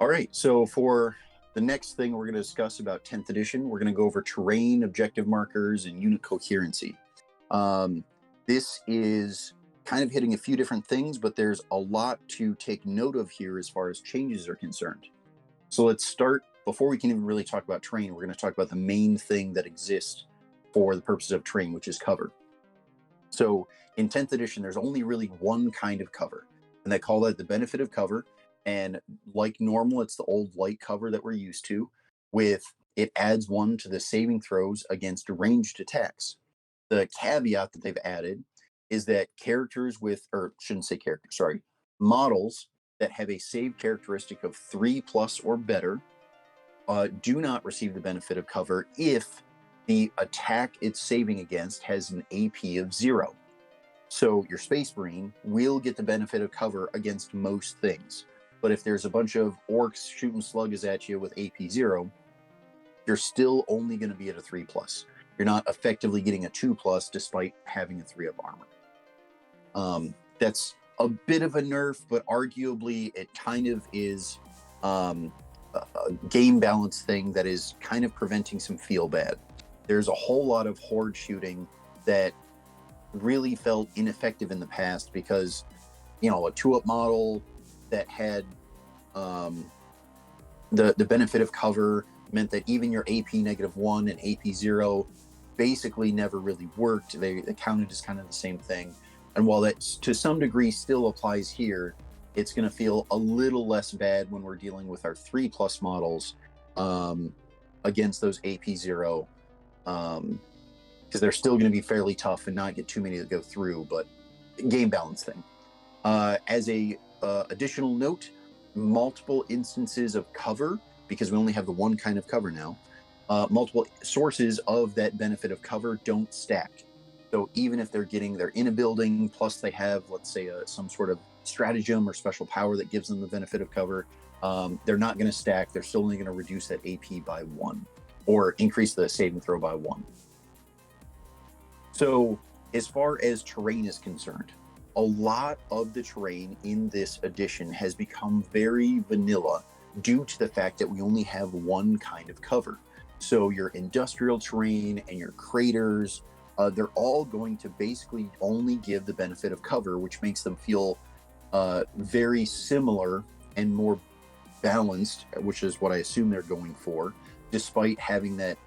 All right, so for the next thing we're going to discuss about 10th edition, we're going to go over terrain, objective markers, and unit coherency. This is kind of hitting a few different things, but there's a lot to take note of here as far as changes are concerned. So let's start, before we can even really talk about terrain, we're going to talk about the main thing that exists for the purposes of terrain, which is cover. So in 10th edition, there's only really one kind of cover, and they call that the benefit of cover. And like normal, it's the old light cover that we're used to, with it adds one to the saving throws against ranged attacks. The caveat that they've added is that characters with, or shouldn't say characters, sorry, models that have a save characteristic of 3+ or better do not receive the benefit of cover if the attack it's saving against has an AP of 0. So your Space Marine will get the benefit of cover against most things. But if there's a bunch of orcs shooting slugs at you with AP 0, you're still only going to be at a 3+. You're not effectively getting a 2+ despite having a 3 of armor. That's a bit of a nerf, but arguably it kind of is a game balance thing that is kind of preventing some feel bad. There's a whole lot of horde shooting that really felt ineffective in the past because, a 2-up model that had the benefit of cover meant that even your AP -1 and AP 0 basically never really worked. They counted as kind of the same thing. And while that to some degree still applies here, it's going to feel a little less bad when we're dealing with our 3+ models against those AP 0, because they're still going to be fairly tough and not get too many that go through, but game balance thing. As a additional note, multiple instances of cover, because we only have the one kind of cover now, multiple sources of that benefit of cover don't stack. So even if they're in a building, plus they have, let's say, some sort of stratagem or special power that gives them the benefit of cover, they're not going to stack. They're still only going to reduce that AP by 1 or increase the saving throw by 1. So as far as terrain is concerned, a lot of the terrain in this edition has become very vanilla due to the fact that we only have one kind of cover. So your industrial terrain and your craters, they're all going to basically only give the benefit of cover, which makes them feel very similar and more balanced, which is what I assume they're going for, despite having that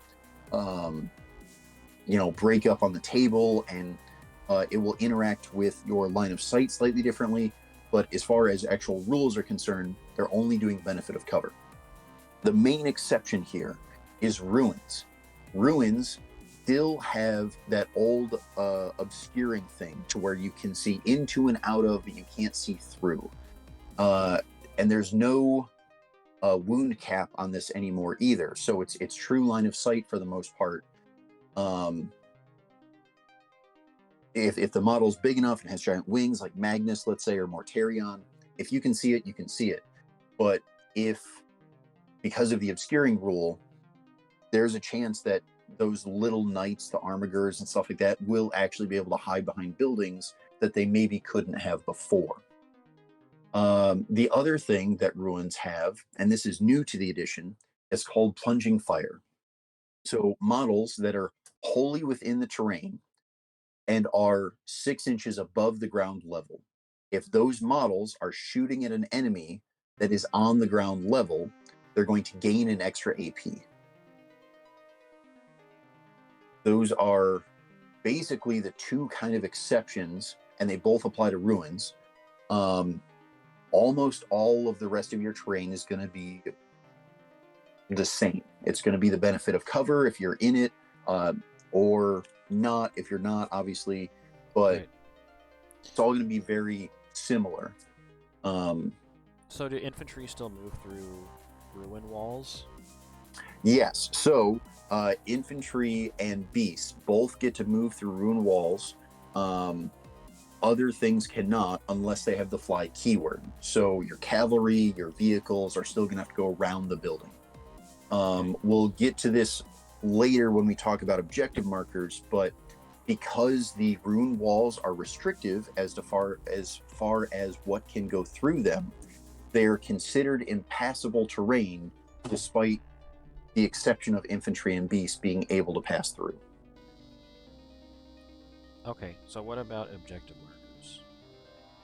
break up on the table, and it will interact with your line of sight slightly differently. But as far as actual rules are concerned, they're only doing benefit of cover. The main exception here is ruins. Ruins still have that old obscuring thing to where you can see into and out of, but you can't see through. And there's no wound cap on this anymore either. So it's true line of sight for the most part. If the model's big enough and has giant wings like Magnus, let's say, or Mortarion, if you can see it, you can see it. But if, because of the obscuring rule, there's a chance that those little knights, the armigers and stuff like that, will actually be able to hide behind buildings that they maybe couldn't have before. The other thing that ruins have, and this is new to the edition, is called plunging fire. So models that are wholly within the terrain and are 6 inches above the ground level, if those models are shooting at an enemy that is on the ground level, they're going to gain an extra AP. Those are basically the two kind of exceptions, and they both apply to ruins. Almost all of the rest of your terrain is going to be the same. It's going to be the benefit of cover if you're in it, or not if you're not, obviously, but right. It's all going to be very similar. So do infantry still move through ruin walls? Yes. So infantry and beasts both get to move through ruin walls. Other things cannot unless they have the fly keyword. So your cavalry, your vehicles are still going to have to go around the building. We'll get to this later when we talk about objective markers, but because the ruin walls are restrictive as far as what can go through them, they're considered impassable terrain despite the exception of infantry and beasts being able to pass through. Okay, so what about objective markers?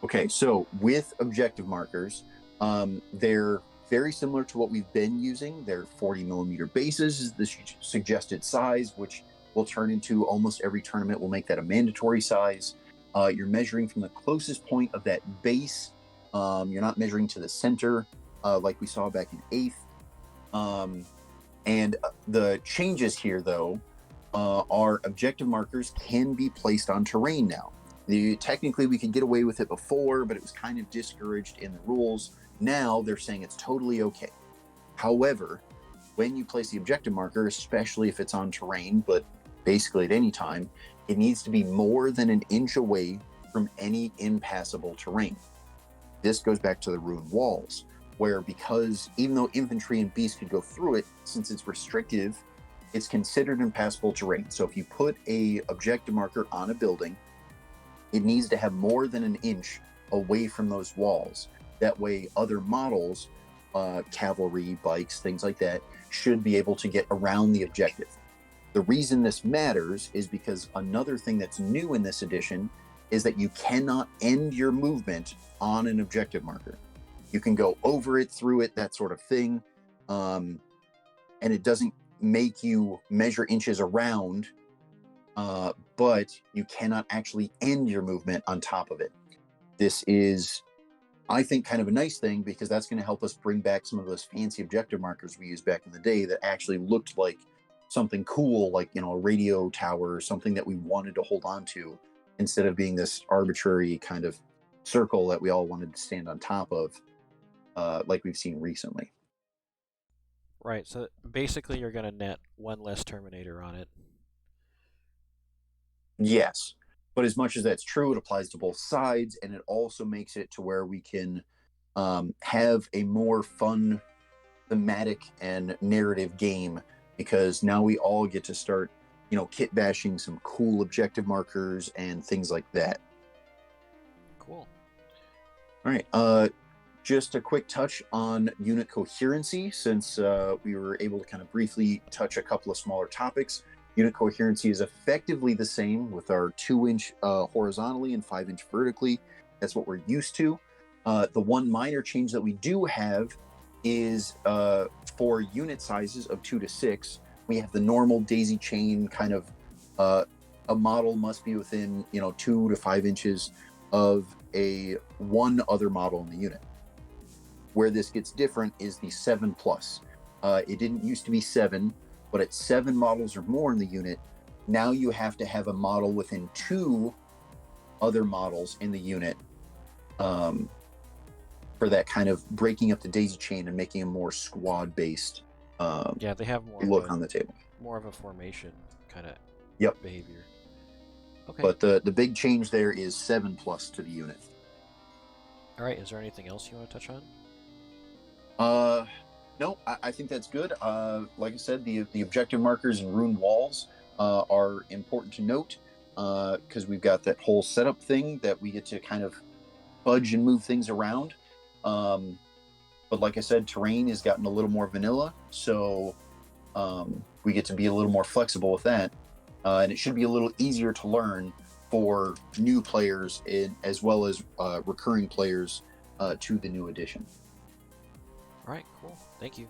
Okay, so with objective markers, they're very similar to what we've been using. They're 40 millimeter bases is the suggested size, which will turn into almost every tournament will make that a mandatory size. You're measuring from the closest point of that base. You're not measuring to the center like we saw back in 8th. And the changes here, though, are objective markers can be placed on terrain now. Technically, we could get away with it before, but it was kind of discouraged in the rules. Now they're saying it's totally okay. However, when you place the objective marker, especially if it's on terrain, but basically at any time, it needs to be more than an inch away from any impassable terrain. This goes back to the ruined walls, where because even though infantry and beasts could go through it, since it's restrictive, it's considered impassable terrain. So if you put a objective marker on a building, it needs to have more than an inch away from those walls. That way other models, cavalry, bikes, things like that, should be able to get around the objective. The reason this matters is because another thing that's new in this edition is that you cannot end your movement on an objective marker. You can go over it, through it, that sort of thing. And it doesn't make you measure inches around, but you cannot actually end your movement on top of it. This is, I think, kind of a nice thing because that's going to help us bring back some of those fancy objective markers we used back in the day that actually looked like something cool, like, you know, a radio tower or something that we wanted to hold on to, instead of being this arbitrary kind of circle that we all wanted to stand on top of, like we've seen recently. Right, so basically you're going to net one less Terminator on it. Yes, but as much as that's true, it applies to both sides, and it also makes it to where we can have a more fun thematic and narrative game, because now we all get to start, you know, kit bashing some cool objective markers and things like that. Cool. All right, just a quick touch on unit coherency, since we were able to kind of briefly touch a couple of smaller topics. Unit coherency is effectively the same with our 2-inch horizontally and 5-inch vertically. That's what we're used to. The one minor change that we do have is for unit sizes of 2 to 6, we have the normal daisy chain kind of, a model must be within, you know, 2 to 5 inches of one other model in the unit. Where this gets different is the 7+. It didn't used to be 7, but at 7 models or more in the unit, now you have to have a model within 2 other models in the unit, for that kind of breaking up the daisy chain and making a more squad-based Yeah, they have more look on the table. More of a formation kind of behavior. Okay. But the big change there is 7+ to the unit. All right, is there anything else you want to touch on? No, I think that's good. Like I said, the objective markers and ruined walls are important to note, because we've got that whole setup thing that we get to kind of fudge and move things around. But like I said, terrain has gotten a little more vanilla, so we get to be a little more flexible with that, and it should be a little easier to learn for new players as well as recurring players to the new edition. All right, cool. Thank you.